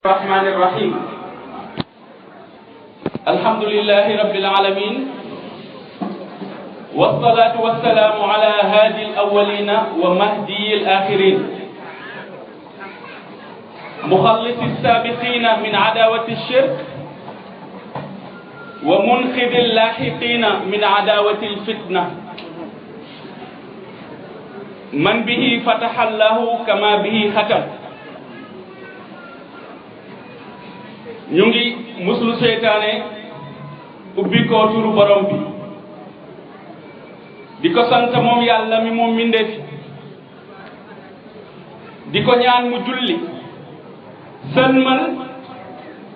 الرحمن الرحيم الحمد لله رب العالمين والصلاة والسلام على هادي الأولين ومهدي الآخرين مخلص السابقين من عداوة الشرك ومنقذ اللاحقين من عداوة الفتنة من به فتح الله كما به ختم ñu ngi muslu seytaane ubbi ko turu borom bi di ko sant moom yàlla mi moom mindeefi di ko ñaan mu julli sëlmal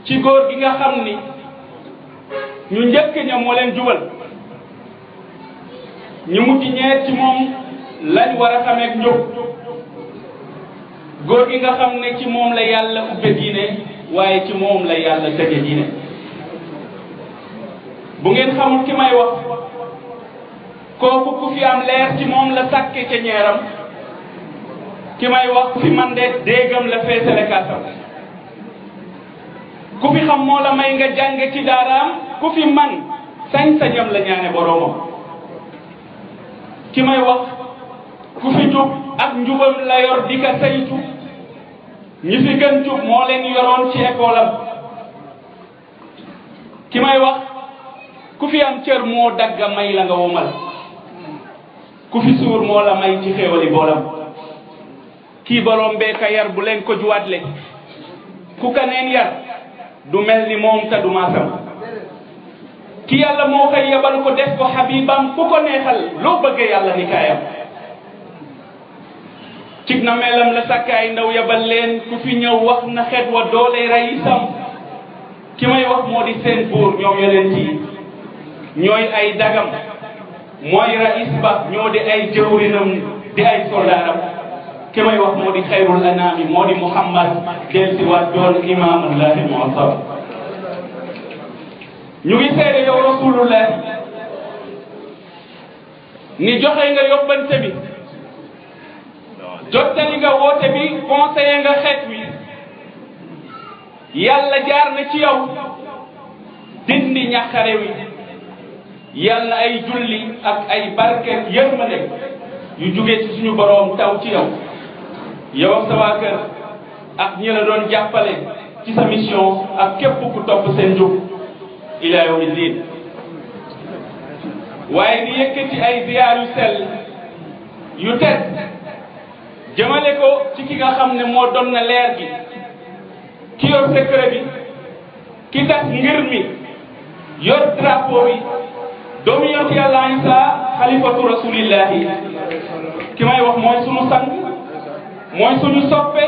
ci góor gi nga xam ni ñu njëkk ña moo leen jubal ñu mujj ñeet ci moom lañ war a xameek njub góor gi nga xam ne ci moom la yàlla ubbe diine waaye ci moom la yàlla tëje diine bu ngeen xamul ki may wax kooku ku fi am leer ci moom la sàkke ca ñeeram ki may wax fi man de déegam la feesale kaasam ku fi xam moo la may nga jànge ci daaraam ku fi man sañ-sañam la ñaane boroomam ki may wax ku fi jub ak njubam la yor di ka saytu ñi fi gën jub moo leen yoroon ci école am ki may wax ku fi am cër moo dagga may la nga womal ku fi suur moo la may ci xéewali boolam kii borom bee ka yar bu leen ko juwaatle ku ka neen yar du mel ni moom ta du maasam ki yàlla moo koy yebal ko def ko xabibam ku ko neexal loo bëggee yàlla ni kaayam cig na melam la sàkkaay ndaw yabal leen ku fi ñëw wax na xeet wa doole raisam ki may wax moo di seen buur ñoom yonent yi ñooy ay dagam mooy rais ba ñoo di ay jëwrinam di ay soldaaram ki may wax moo di xayrul anami moo di muhammad del si waat doon imamullahi mu'azzam ñu ngi seede yow rasulullah ni joxe nga yóbbante bi jottali nga woote bi conseiller nga xeet wi yàlla jaar na ci yow dindi ñaxare wi yàlla ay julli ak ay barke yërmande yu jóge ci suñu boroom taw ci yow yow ak sa waa kër ak ñi la doon jàppale ci sa mission ak képp ku topp seen njub ila yawmi diin waaye di yëkkati ay ziyaar yu sell yu tedd jëmale ko ci ki nga xam ne moo doon na leer gi ki yor secret bi ki tax ngir mi yor drapeau bi doomu yonent yàlla Isa xalifatu rasulillahi ki may wax mooy sunu sang mooy suñu soppe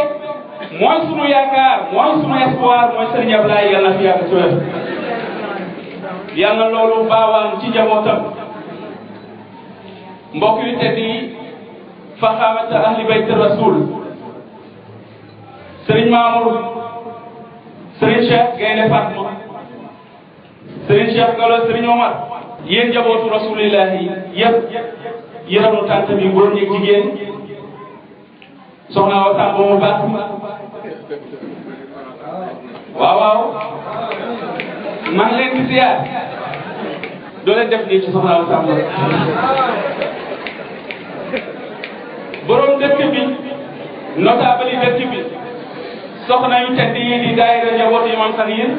mooy sunu yaakaar mooy sunu espoir mooy Sëriñ Ablaye yàlla na fi yàgg ci wér yàlla na loolu baawaan ci njabootam mbokk yu tedd yi faxaamata ahli bayt rasul Serigne Mamour Serigne Cheikh Gaynde Fatma Serigne Cheikh Gallo Serigne Omar yéen njabootu rasulillahi yëpp yërëmu tànt bi góor ñi jigéen soxna wa Samba mu baax waaw waaw maa ngi leen di ziar doo leen def nii ci soxna wa Samba borom dëkk bi notable yi dëkk bi soxna yu tedd yi di daayira njabootu Imam Sakhir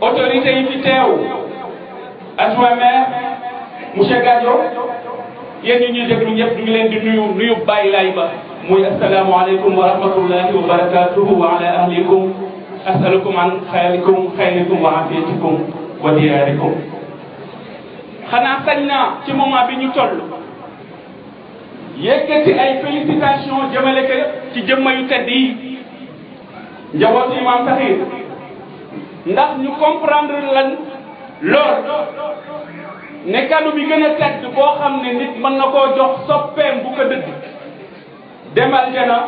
autorité yi fi teew adjoint maire monsieur Gadio yéen ñi ñuy déglu ñëpp ñu ngi leen di nuyu bàyyi laay ba muy asalaamaaleykum wa rahmatullahi wa barakatuhu wa ala ahlikum asalukum an xayrikum wa afiyatikum wa diyaarikum xanaa sañ naa ci moment bi ñu toll yëkkati ay félicitations jëmale ko ci jëmma yu tedd yi njabootu Imam Sakhir ndax ñu comprendre lan lool ne kàddu bi gën a tedd boo xam ne nit mën na koo jox soppeem bu ko dëdd demal jana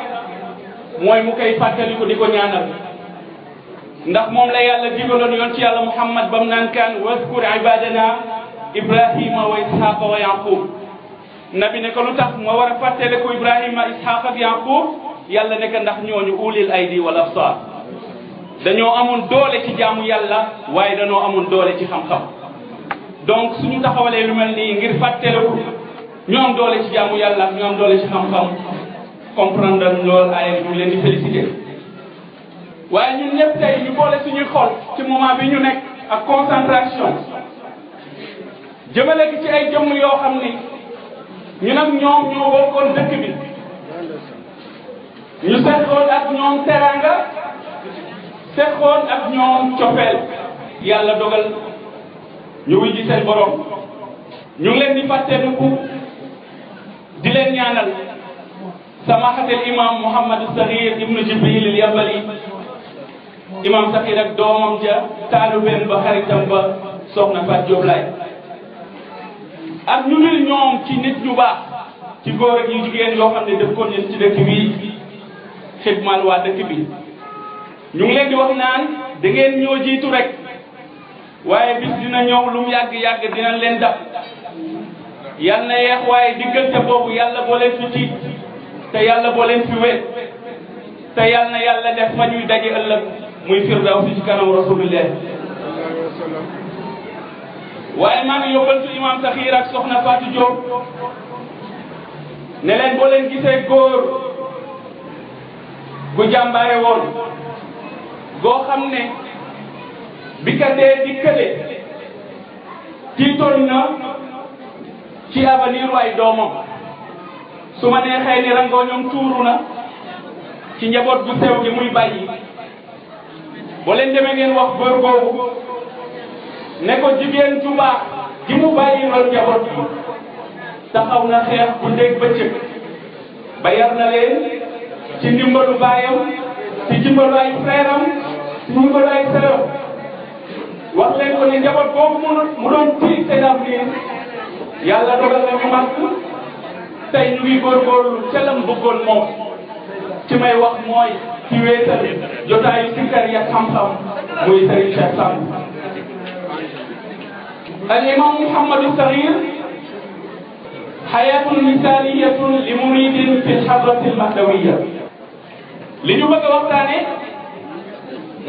mooy mu koy fàttali ko di ko ñaanal ndax moom la yàlla digaloon yoon ci yàlla Muhammad bam naan kaan wazkur ibadana Ibrahima wa Ishaqa wa Yaqub nabi ne ko lu tax ma war a fàttale ko Ibrahima Ishaq ak Yaqub yàlla ne ko ndax ñooñu ulil aydi wal absar dañoo amoon doole ci jaamu yàlla waaye dañoo amoon doole ci xam-xam donc suñu taxawalee lu mel nii ngir fàttaliku ñu am doole ci jaamu yàlla ak ñu am doole ci xam-xam comprendre loolu ay ñu leen di féliciter waaye ñun ñëpp tey ñu boole suñuy xol ci moment bi ñu nekk ak concentration jëmale ci ay jëmm yoo xam ni ñu nag ñoom ñoo bokkoon dëkk bi ñu seqoon ak ñoom teranga seqoon ak ñoom cofeel yàlla dogal ñu wuy ji seen borom ñu ngi leen di fàttaliku di leen ñaanal samahatel imam Mouhamadou Sakhir ibnu Jibril al Yabali imam Sakhir ak doomam ja taalubeen ba xaritam ba soxna Fatou Diop Laye ak ñu nil ñoom ci nit ñu baax ci góor ak yu jigéen yoo xam ne dëkkoon nañ ci dëkk bi xidmal waa dëkk bi ñu ngi leen di wax naan da ngeen ñoo jiitu rek waaye bis dina ñëw lu mu yàgg-yàgg dinañ leen dab yal na yeex waaye diggante boobu yàlla boo leen fi tiit te yàlla boo leen fi wéet te yal na yàlla def fa ñuy daje ëllëg muy firdawsi ci kanam rasulullah waaye maa ngi yóbbantu imam Sakhir ak soxna Fatou Diop ne leen boo leen gisee góor gu jàmbaare woon goo xam ne bi ka dee dikkale tiitoon na ci avenir waay doomam su ma nee xëy ni rangoo ñoom tuuru na ci njaboot gu sew gi muy bàyyi boo leen demee ngeen wax góor googu ne ko jigéen ju baax ji mu bàyyi loolu njaboot bi taxaw na xeex bu ndéeg bëccëg ba yar na leen ci ndimbalu baayam ci ndimbalu ay frère am ci ndimbalu ay sœuram wax leen ko ne njaboot boobu mu doon tiit seen avenir yàlla dogal na ñu màgg tey ñu ngi góorgóorlu ca lam bëggoon moom ci may wax mooy ci wéetal jotaayu sikkar ya xam-xam muy Serigne Cheikh Samb al imam Mouhamadou Sakhir xayatun misaliyatun li muridin fi lxadrati almahdawiya li ñu bëgg a waxtaane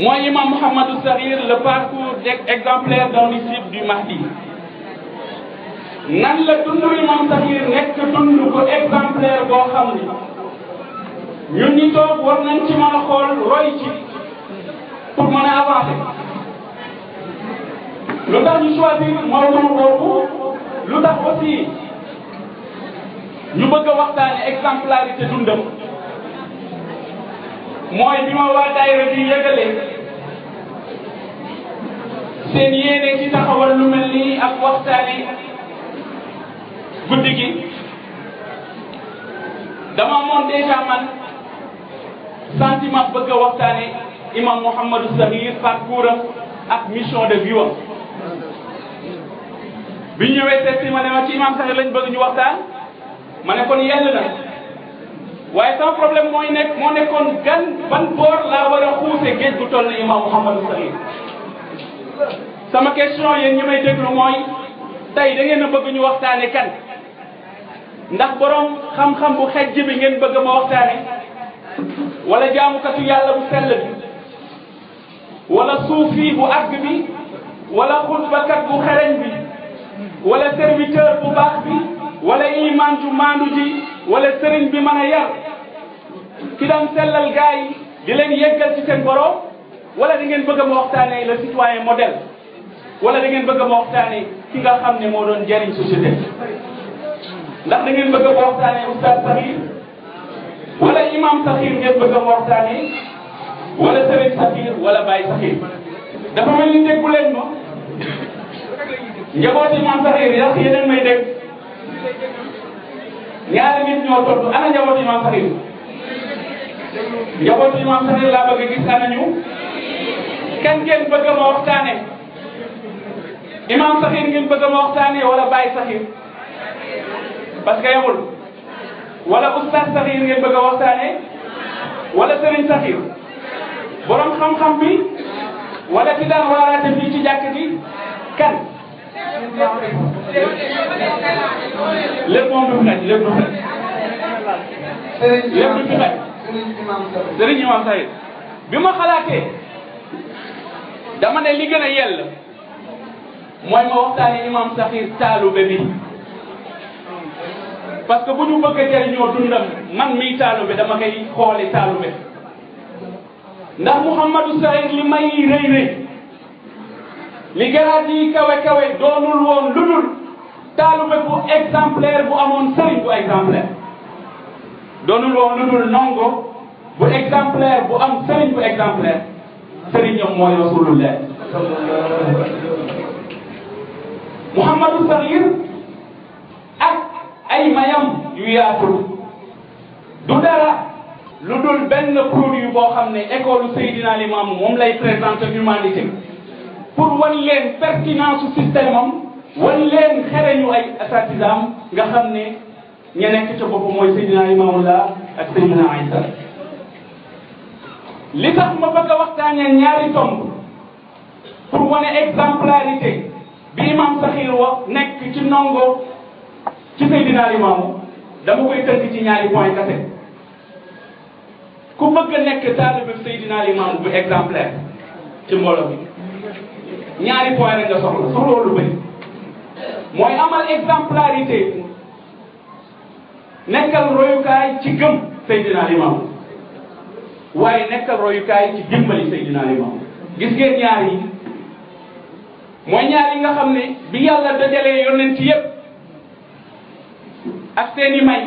mooy imam Mouhamadou Sakhir le parcours exemplaire d'un disciple du Mahdi nan la dund imam Sakhir nekk dund ko exemplaire boo xam ni ñun ñi toog war nañ ci mën a xool roy ci pour mën a avancer lu tax ñu choisir mawdu boobu lu tax aussi ñu bëgg a waxtaane exemplarité dundam mooy bi ma waa daayira bi yëgale seen yéene ci taxawal lu mel nii ak waxtaane guddi gi dama amoon déjà man sentiment bëgg a waxtaane imam Mouhamadou Sakhir parcours am ak mission de vie am bi ñu ñëwee seet si ma ne ma ci imam Sakhir lañ bëgg ñu waxtaan ma ne kon yell na waaye sama problème moo nekkoon ban boor laa war a xuuse géej gu toll ni imam Mouhamadou Sakhir sama question yéen ñi may déglu mooy tey da ngeen a bëgg ñu waxtaane kan ndax borom xam-xam bu xejj bi ngeen bëgg ma waxtaane wala jaamukatu yàlla bu sell bi wala suufi bu àgg bi wala xutbakat bu xereñ bi wala serviteur bu baax bi wala iman ju maandu ji wala sëriñ bi mën a yar ki daan sellal gaa yi di leen yeggal ci seen borom wala da ngeen bëgg ma waxtaane le citoyen modèle wala da ngeen bëgg ma waxtaane ki nga xam ne moo doon jariñ société ndax da ngeen bëgg ma waxtaane oustaz Sakhir wala imam Sakhir ngeen bëgg ma waxtaane wala sëriñ Sakhir wala Baye Sakhir dafa mel ni déggu leen ma njaboot imam Sakhir yax yeneen may dégg ñaari nit ñoo toll ana njaboot imam Sakhir njaboot imam Sakhir laa bëgg gis ana ñu kan ngeen bëgg ma waxtaane imam Sakhir ngeen bëgg ma waxtaane wala Baye Sakhir parce que yamul wala oustaz Sakhir ngeen bëgg a waxtaane wala Serigne Sakhir borom xam-xam bi wala ki daan waaraate fii ci jàkk ji kan lépp moom du fi xaj lépp du xaj lépp du fi xaj Serigne imam Sakhir bi ma xalaatee dama ne li gën a yell mooy ma waxtaane imam Sakhir taalube bi parce que bu ñu bëgg a jëriñoo dundam man miy taalube dama koy xoole taalube ndax Mouhamadou Sakhir li may rëy rëy li garaat yi kawe kawe doonul woon lu dul taalube bu exemplaire bu amoon sëriñ bu exemplaire doonul woon lu dul ndongo bu exemplaire bu am sëriñ bu exemplaire sëriñam mooy Rasulullah Mouhamadou Sakhir ak ay mayam yu yaatu du dara lu dul benn produit boo xam ne école Seydina Limamou moom lay présenter humanité pour wan leen pertinence su système am wan leen xereñu ay asatidam nga xam ne ña nekk ca bopp mooy Seydina Limamou la ak Seydina Aïssa li tax ma bëgg a waxtaanee ñaari tomb pour wane exemplarité bi imam Sakhir wax nekk ci ndongo ci Seydina Limamou dama koy tënk ci ñaari point kese ku bëgg a nekk taalibe Seydina Limamou bu exemplaire ci mbooloo bi ñaari point rek nga soxla lu bëri mooy amal exemplarité nekkal royukaay ci gëm Seydina Limamou waaye nekkal royukaay ci dimbali Seydina Limamou gis ngeen ñaar yi mooy ñaar yi nga xam ne bi yàlla dajalee yonent yépp ak seeni may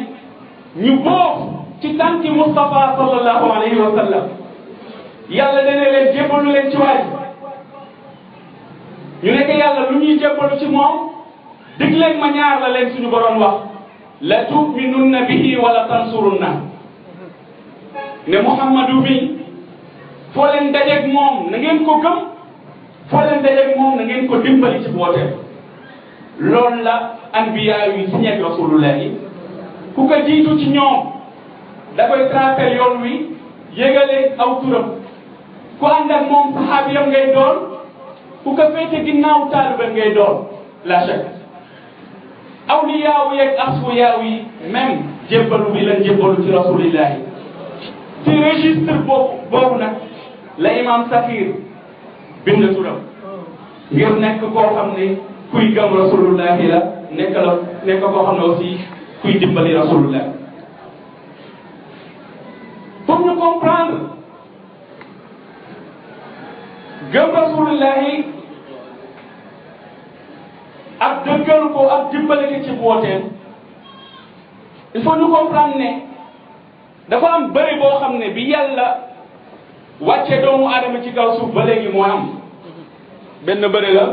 ñu boof ci tànki Mustafa sallallahu alayhi wa sallam yàlla dana leen jébbalu leen ci waay ñu nekk yàlla lu ñuy jébbalu ci moom dig leen ma ñaar la leen suñu boroom wax la tu'minunna bihi wala tansurunna ne Muhammadu bi foo leen dajeeg moom na ngeen ko gëm foo leen dajeeg moom na ngeen ko dimbali ci wooteem loolu la anbiya yi signé ak Rasulullah yi ku ko jiitu ci ñoom da koy tracé yoon wi yégale aw turam ku ànd ak moom saxaabiyam ngay doon ku ko féete ginnaaw taalibe ngay doon la chèque awliyaaw yeeg asfiyaaw yi même jébbalu bi lañ jébbalu ci Rasulullah yi ci registre boobu nag la imam Sakhir bind turam ngir nekk koo xam ne kuy gëm Rasulullah la nekk koo xam ne aussi kuy dimbali Rasulullah pour ñu comprendre gëm Rasulullah ak dëggal ko ak dimbali ko ci wooteem il faut ñu comprendre ne dafa am bëri boo xam ne bi yàlla wàcce doomu aadama ci kaw suuf ba léegi moo am benn bëri la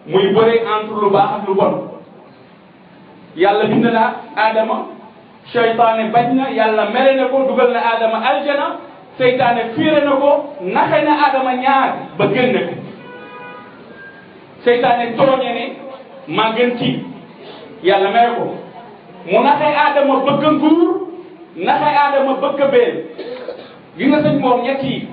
muy bëri entre lu baax ak lu bon yàlla bind na aadama seytaane bañ na yàlla mere na ko dugal na aadama aljana seytaane fiire na ko naxe na aadama ñaar ba génn ko seytaane tooñe ne maa gën ci yàlla mere ko mu naxe aadama bëgg nguur naxe aadama bëgg a béel gi nga sëñ moom ñett yi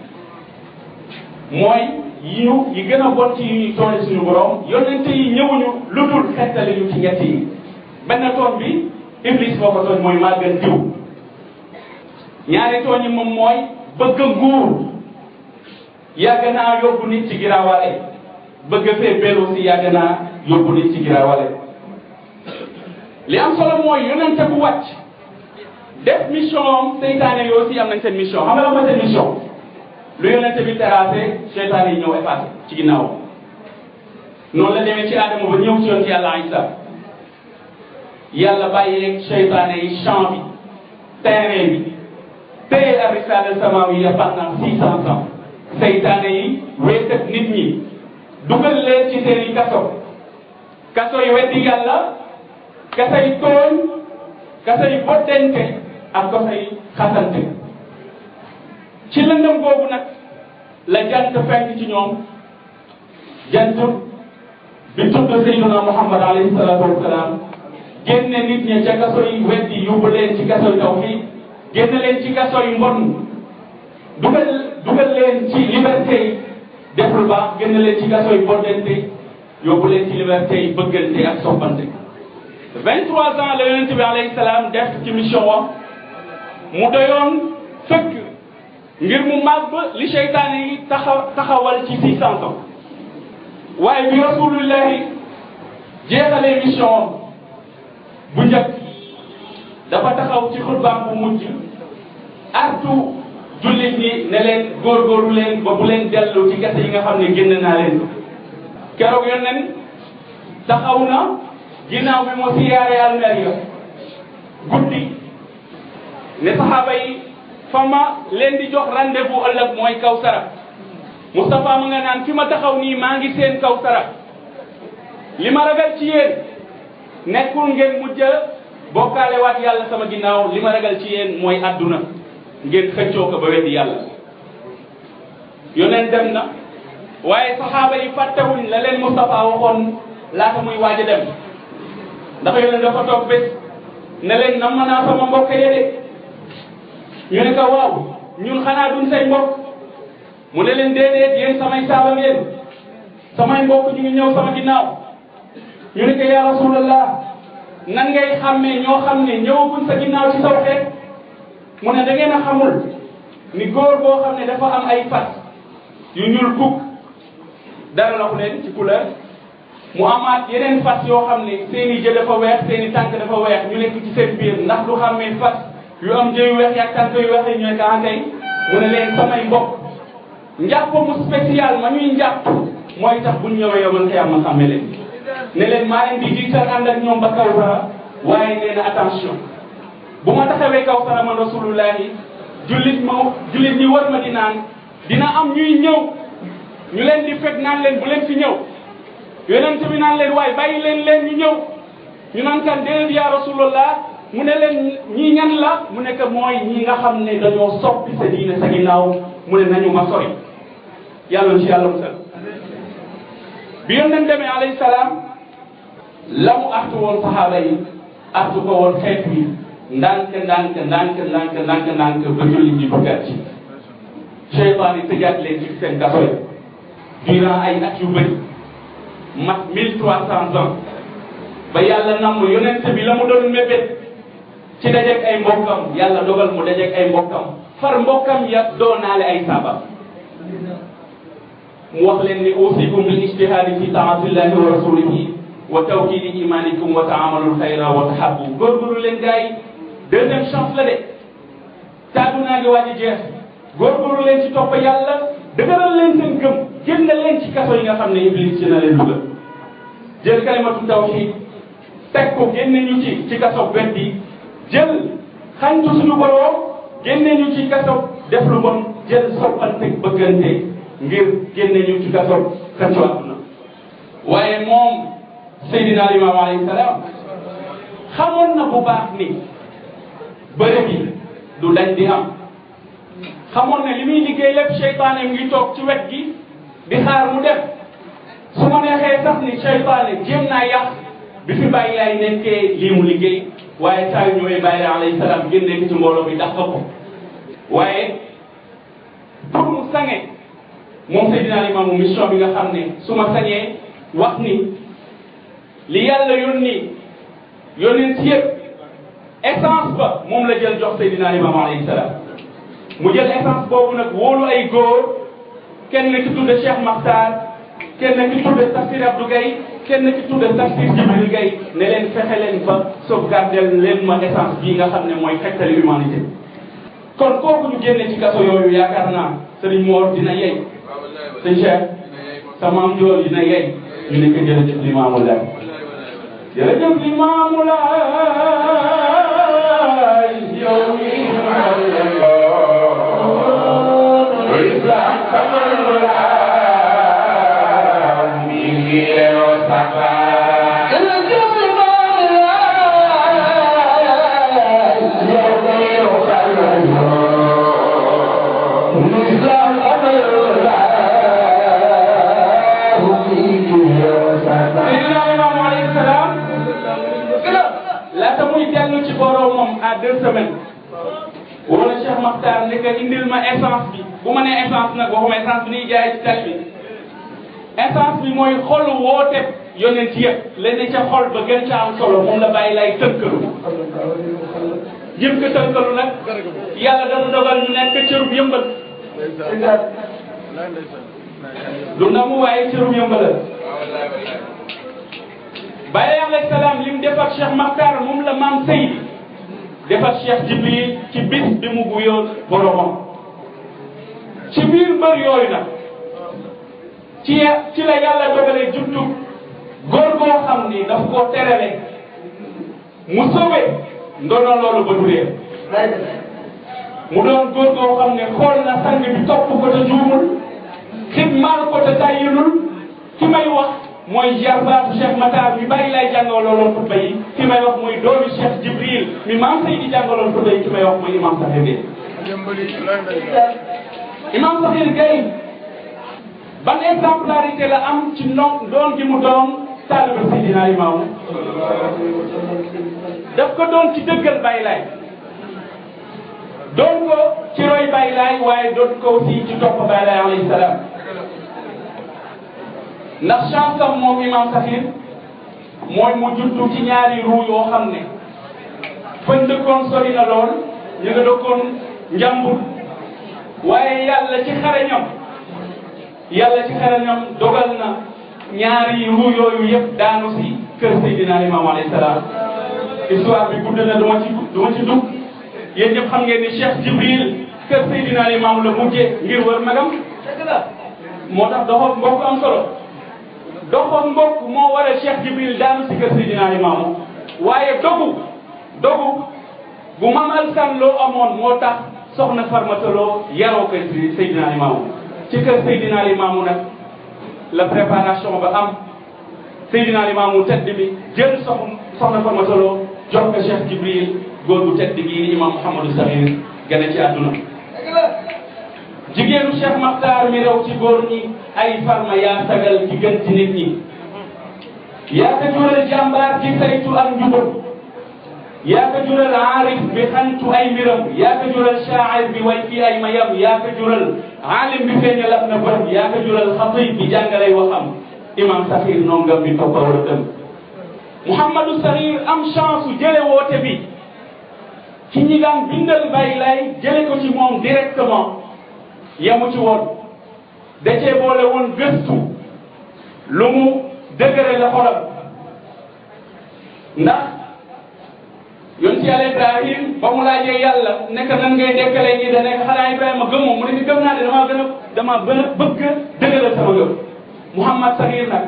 mooy yi gën a bon ci yi ñuy tooñe suñu borom yonente yi ñëwuñu lu dul xettali ñu ci ñett yi benn tooñ bi Iblis moo ko tooñ mooy maa gën diw ñaari tooñ yi moom mooy bëgg nguur yàgg naa yóbbu nit ci giraawale bëgg fee béel aussi yàgg naa yóbbu nit ci giraawale li am solo mooy yonente bu wàcc def mission am seytaane yi aussi am nañ seen mission xam nga la mooy seen mission lu yonente bi terrassé seytaane yi ñëw effacé ci ginnaaw noonu la demee ci Adama ba ñëw ci yoon ci yàlla Isa yàlla bàyyi seytaane yi champ bi terrain bi téye la risala samawiya pendant 600 ans seytaane yi wéet ak nit ñi dugal leen ci seen i kaso yi weddi yàlla kasay tooñ kasay bottente ak kasay xasante ci lëndëm boobu nag la jant fenk ci ñoom jant bi tudd Seydina Muhammad alayhi salaatu wasalaam génne nit ñi ca kaso yi weddi yóbbu leen ci kaso yi tawhid génne leen ci kaso yi mbon dugal leen ci liberté yi def lu baax génne leen ci kaso yi boddente yóbbu leen ci liberté yi bëggante ak soppante 23 ans la yonent bi alayhi salaam def ci mission wam mu doyoon fekk ngir mu màbb li seytaane yi taxawal ci 600 ans waaye bi rasulullahi jeexalee mission bu njëkk dafa taxaw ci xutbaam bu mujj artu jullit ñi ne leen góorgóorlu leen ba bu leen dellu ci kese yi nga xam ne génn naa leen keroog yonent taxaw na ginnaaw bi moo siyaare almeer ya guddi ne saxaaba yi fa ma leen di jox rendez-vous ëllëg mooy Kawsara Moustapha ma nga naan fi ma taxaw nii maa ngi seen Kawsara li ma ragal ci yéen nekkul ngeen mujj bokkaale waat yàlla sama ginnaaw li ma ragal ci yéen mooy àdduna ngeen xëccoo ko ba weddi yàlla yonent dem na waaye saxaaba yi fàttewuñ la leen Moustapha waxoon laata muy waaj a dem ndax yonent dafa toog bés ne leen nam ma naa sama mbokk yi de ñu ne ko waaw ñun xanaa duñ say mbokk mu ne leen déedéet yéen samay saaba ngeen samay mbokk ñu ngi ñëw sama ginnaaw ñu ne ko yaa rasulallah nan ngay xàmmee ñoo xam ne ñëwaguñ sa ginnaaw ci saw xeet mu ne da ngeen a xamul ni góor boo xam ne dafa am ay fas yu ñuul kukk dara la ko leen ci couleur mu amaat yeneen fas yoo xam ne seeni jë dafa weex seeni tànk dafa weex ñu nekk ci seen biir ndax du xàmmee fas yu am jë yu weex ak tànk yu weex yi ñooy kaantey mu ne leen samay mbokk njàpp mu spécial ma ñuy njàpp mooy tax buñ ñëwee yomal xiyam ma xàmme leen ne leen maa leen di jiital ànd ak ñoom ba Kawsara waaye nee na attention bu ma taxawee Kawsara man rasulullahi jullit ñi war ma di naan dina am ñuy ñëw ñu leen di fekk naan leen bu leen fi ñëw yonent bi naan leen waaye bàyyi leen ñu ñëw ñu naan kan déedéet ya rasulullah mu ne leen ñii ñan la mu nekk mooy ñi nga xam ne dañoo soppi sa diine sa ginnaaw mu ne nañu ma sori yàlla ci yàlla musal bi yonent demee alayhi salaam la mu artu woon saxaaba yi artu ko woon xeet wi ndànk ba jullit ñi duggaat ci seytaan yi tëjaat leen ci seen kaso yi durant ay at yu bëri mat 1300 ans ba yàlla namm yonent bi la mu doon mébét ci dajeeg ay mbokkam yàlla dogal mu dajeeg ay mbokkam far mbokkam ya doonaale ay saaba mu wax leen ni usikum bil ijtihaadi fi taatillahi wa rasulihi wa tawkidi imanikum wa taamalul xayra wa tahabbu góorgóorlu leen gars yi deuxième chance la de taadunaa ngi waaj a jeex góorgóorlu leen ci topp yàlla dëgëral leen seen gëm génn leen ci kaso yi nga xam ne iblis ci na leen dugal jël kalimatu tawhid teg ko génne ñu ci kaso weddi jël xañtu suñu borom génne ñu ci kaso def lu bon jël soppante bëggante ngir génne ñu ci kaso xëccoo àdduna waaye moom Seydina Limaamu alayhi salaam xamoon na bu baax ni bëre bi du dañ di am xamoon ne li muy liggéey lépp seytaane mu ngi toog ci wet gi di xaar mu dem su ma neexee sax ni seytaane jéem naa yàq bi fi bàyyi laay nekkee lii mu liggéey waaye saa yu ñëwee bàyyi alayhi salaam génne ko ci mbooloo bi dàq ko waaye pour mu sange moom Seydina Limaamu mission bi nga xam ne su ma sañee wax ni li yàlla yónni ci yëpp essence ba moom la jël jox Seydina Limaamu alayhi salaam mu jël essence boobu nag wóolu ay góor kenn ki tudde Cheikh Makhtar kenn ki tudde Tafsir Abdou Gaye kenn ki tudde Tafsir Jibril Gaye ne leen fexe leen ba sauvegarder leen ma essence bii nga xam ne mooy xettali humanité kon kooku ñu génne ci kaso yooyu yaakaar naa Serigne Mor dina yey sëñ Cheikh sama am joor dina yey ñu ne ko jërëjëf Limaamu Laay jërëjëf Limaamu Laay yow mi à 2 semaines wala Cheikh Makhtar ne que indil ma essence bi bu ma nee essence nag waxuma essence bi ñuy jaay ci tali bi essence bi mooy xol woote yonent yëpp lenn ca xol ba gën ca am solo moom la bàyyi lay tënkalu jëm ko tënkalu nag yàlla dafa dogal ñu nekk cërub yëmbal du ndamu waaye cërum yëmbala Baye alayhi salaam lim defar Cheikh Makhtar moom la maam Seydi defar Cheikh Jibril ci bis bi mu guyoo boromam ci biir mbër yooyu nag ci la yàlla dogalee juddu góor goo xam ni daf koo terale mu sowe ndono loolu ba du réer mu doon góor goo xam ne xool na sang bi topp ko te juumul xidmaal ko te tàyyilul ki may wax mooy jarbaatu Cheikh Makhtar mi bari lay jàngaloon xutba yi ki may wax mooy doomi Cheikh Jibril mi maam Seydi jàngaloon xutba yi ki may wax mooy imam Sakhir Gueye imam Sakhir Gueye ban exemplarité la am ci doon gi mu doon taaliba Seydina Limaamu daf ko doon ci dëggal Baye Laye doon ko ci roy Baye Laye waaye doon ko aussi ci topp Baye Laye alayhi salaam ndax chance am moom imam Sakhir mooy mu juddu ci ñaari ruu yoo xam ne fañ dëkkoon sori na lool ñu nga dëkkoon njàmbur waaye yàlla ci xarañam dogal na ñaari ruu yooyu yëpp daanu si kër Seydina Limaamu alayhi salaam histoire bi gudd na duma ci dugg yéen ñëpp xam ngeen ni Cheikh Jibril kër Seydina Limaamu la mujjee ngir wër magam moo tax doxoon mbokk am solo doxoon mbokk moo waral Cheikh Jibril daanu si kër Seydina Limaamu waaye dogu bu Mam Alsan loo amoon moo tax soxna Farmata Lo yaroo kër Seydina Limaamu ci kër Seydina Limaamu nag la préparation ba am Seydina Limaamu tedd bi jël soxna Farmata Lo jox ko Cheikh Jibril góor bu tedd gi imam Mouhamadou Sakhir gane ci àdduna jigéenu Cheikh Makhtar mi rew ci góor ñi ay farma yaa sagal ci gën ci nit ñi yaa ko jural jàmbaar ci saytu ak njubam yaa ko jural aarif bi xantu ay mbiram yaa ko jural shaa'ir bi way fii ay mayam yaa ko jural aalim bi feeñal ab na bërëm yaa ko jural xatib bi jàngalay waxam imam Sakhir nongam bi toppa war a dem Mouhamadou Sakhir am chance u jële woote bi ci ñi daan bindal Baye Laye jële ko ci moom directement yamu ci woon da cee boole woon gëstu lu mu dëgëre la xolam ndax yonent Yàlla Ibrahim ba mu laajee yàlla nekk nan ngay dekkalee ñi da nekk xanaa Ibrahima gëm moom mu ne gëm naa de damaa gën a bëgg dëgëral sama gëm Mouhamad Sakhir nag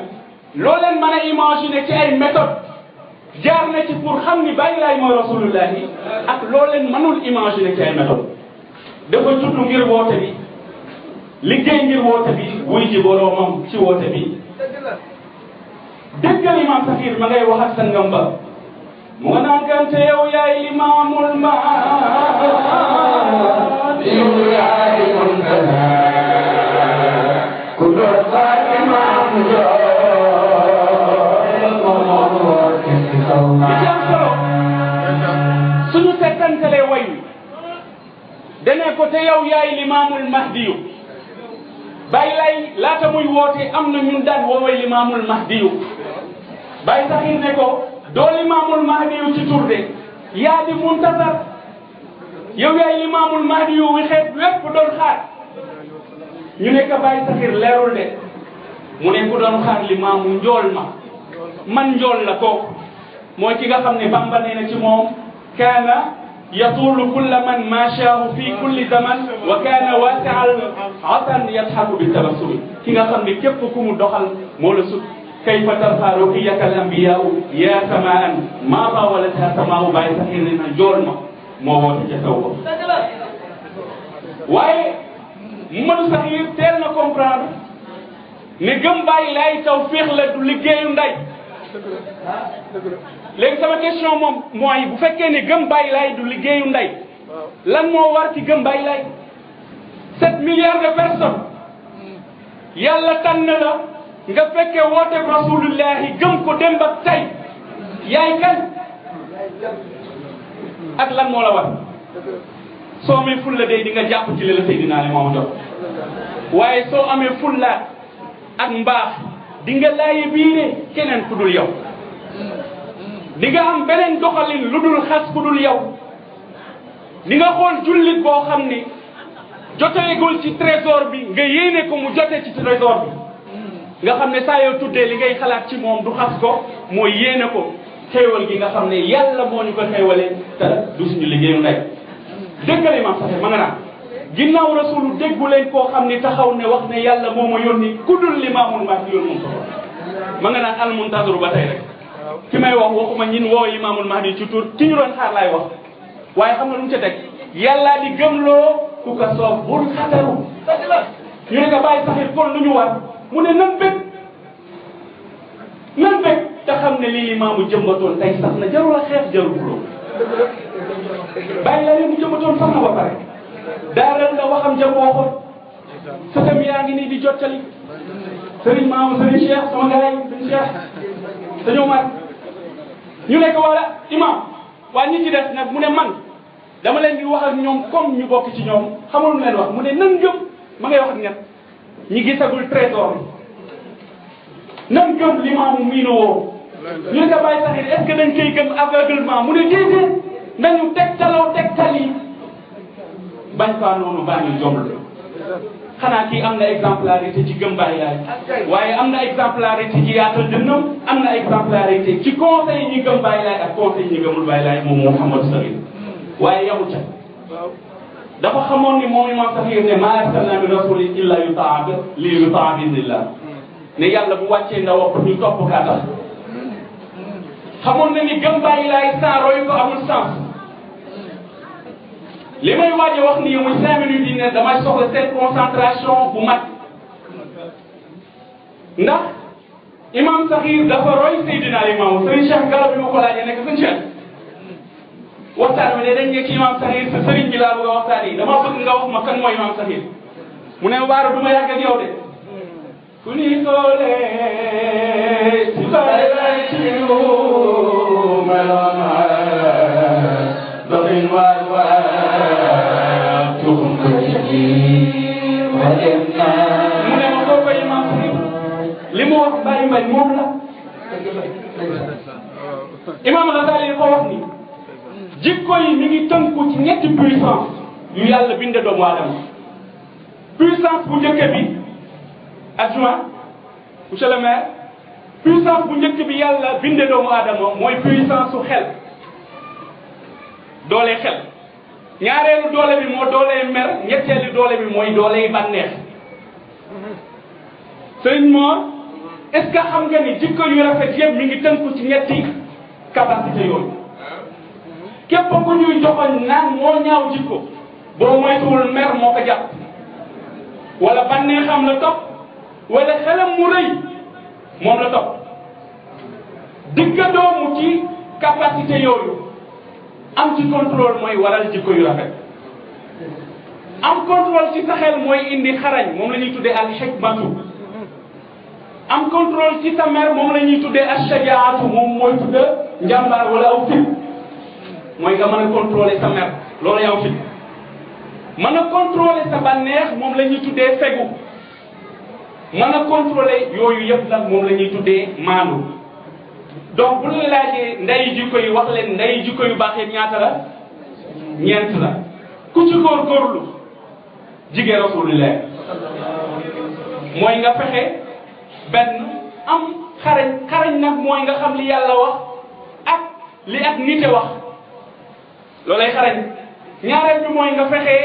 loo leen mën a imaginer ci ay méthode jaar na ci pour xam ni Baye Laye mooy rasulullahi ak loo leen mënul imaginer ci ay méthode dafa judd ngir woote bi liggéey ngir woote bi wuy ji boroomam ci woote bi déggal imam Sakhir ma ngay wax ak sangam ba mu nga naan kante yow yaay limaamul mahdi yow yaay muntaha ku doon xaar imaam li ci am solo suñu settantalee way wi dane ko te yow yaay limaamul mahdi yu Baye Laye laata muy woote am na ñun daan woowee limaamul mahdi yu Baye Sakhir ne ko doo limaamul mahdi yu ci tur de yaa di muntasar yow yaay limaamul mahdi yu wi xeet wépp doon xaar ñu ne ko Baye Sakhir leerul de mu ne ku doon xaar limaamu njool man njool la kooku mooy ki nga xam ne Bamba nee na ci moom kaana yatulu kulla man maashaahu fi kulli zaman wa kaana waasi'al atan yadhaku bi tabassumi ki nga xam ne képp ku mu doxal moo la sut kayfa tarqa ruqiyaka al anbiyaau ya samaan maa tawalatha samaau Baye Sakhir ne na njool moo woote ca kaw ko waaye Mouhamadou Sakhir teel na comprendre ne gëm Baye Laye tawfiix la du liggéeyu nday léegi sama question moom mooy bu fekkee ne gëm Baye Laye du liggéeyu nday lan moo war ci gëm Baye Laye 7 milliards de personnes yàlla tànn la nga fekkee woote rasulullahi gëm ko dem ba tey yaay kan ak lan moo la war soo amee fulla day di nga jàpp ci li la Seydina Limaamu jox waaye soo amee fulla ak mbaax di nga laaye biire keneen ku dul yow di nga am beneen doxalin lu dul xas ku dul yow di nga xool jullit boo xam ni joteegul ci trésor bi nga yéene ko mu jote ci trésor bi nga xam ne saa yoo tuddee li ngay xalaat ci moom du xas ko mooy yéene ko xéewal gi nga xam ne yàlla moo ñu ko xéewalee te du suñu liggéeyu ndey déggal imam saxe ma nga naan ginnaaw rasulu déggu leen koo xam ni taxaw ne wax ne yàlla moo ma yónni ku dul limaamul mahdi yoon moom soxla ma nga naan almuntazir ba tey rek ki may wax waxuma ñin woo imaamul mahdi ci tur ki ñu doon xaar laay wax waaye xam nga lu mu ca teg yàllaa di gëmloo ku ko soob bul xataru ñu ne ko bàyyi saxir kon lu ñu war mu ne nan bëgg te xam ne lii limaamu jëmbatoon tey sax na jarul a xeex jarul buloo bàyyi la leen mu jëmbatoon sax na ba pare daaral nga waxam jëm waxoon sëtam yaa ngi nii di jottali sëriñ maamu sëriñ Cheikh sama gars yi sëriñ Cheikh dañoo mar ñu nekk wala imam waa ñi ci des nag mu ne man dama leen di wax ak ñoom comme ñu bokk ci ñoom xamul mu leen wax mu ne nan gëm ma ngay wax ak ñett ñi gisagul trésor bi nan gëm limaamu miino woo ñu ne ko bàyyi saxir est-ce que dañ koy gëm aveuglement mu ne déedéet nañu tegtal yi bañ faa noonu baa ñu joml xanaa kii am na exemplarité ci gëm Baay Laay waaye am na exemplarité ci yaatal dënnam am na exemplarité ci conseil ñi gëm Baay Laay ak conseil ñi gëmul Baay Laay moom Mouhamadou Sakhir waaye yamu ca dafa xamoon ni moom imam Sakhir ne maa arsalnaa min rasulin illa yutaa li yutaa biiznillah ne yàlla bu wàccee ndaw pour ñu topp kaa tax xamoon na ni gëm Baay Laay sans roy ko amul sens li may waaj a wax nii muy 5 minutes yi ne damay soxla seen concentration bu mat ndax imam Sakhir dafa roy Seydina Limaamu Serigne Cheikh Gallo bi ma ko laajee nekk sëñ Cheikh waxtaan bi ne dañ ne ci imam Sakhir sa sëriñ bi laa bëgg a waxtaan yi dama bëgg nga wax ma kan mooy imam Sakhir mu ne waaru du ma yàgg ak yow de ku ni soolee ci Baay Laay ci lu meloon doxin waay mu ne ma koo koy imam Sakhir li mu wax bàyyi mbay moom la imam Ghazali dafa wax ni jikko yi mi ngi tënku ci ñetti puissance yu yàlla binde doomu aadama puissance bu njëkk bi adjoint monsieur le maire puissance bu njëkk bi yàlla binde doomu aadama mooy puissance su xel doole xel ñaareelu doole bi moo doole mer ñetteelu doole bi mooy doole bànneex sëriñ moo est-ce que xam nga ni jikko yu rafet yëpp mi ngi tënku ci ñetti capacité yooyu képp ku ñuy joxoñ naan moo ñaaw jikko boo moytuwul mer moo ko jàpp wala bànneexam la topp wala xelam mu rëy moom la topp digga doomu ci capacité yooyu am ci contrôle mooy waral jikko yu rafet am contrôle ci sa xel mooy indi xarañ moom la ñuy tuddee al hikmatu am contrôle ci sa mer moom la ñuy tuddee al shajaatu moom mooy tudde njàmbaar wala aw fit mooy nga mën a contrôler sa mer loolu yaw fit mën a contrôler sa bànneex moom la ñuy tuddee fegu mën a contrôler yooyu yëpp nag moom la ñuy tuddee maandu donc bu la laajee nday jikko yi wax leen nday jikko yu baax yi ñaata la ñeent la ku ci góorgóorlu jigéen rasulullah mooy nga fexe benn am xarañ nag mooy nga xam li yàlla wax ak li ak nite wax loolay xarañ ñaareel bi mooy nga fexe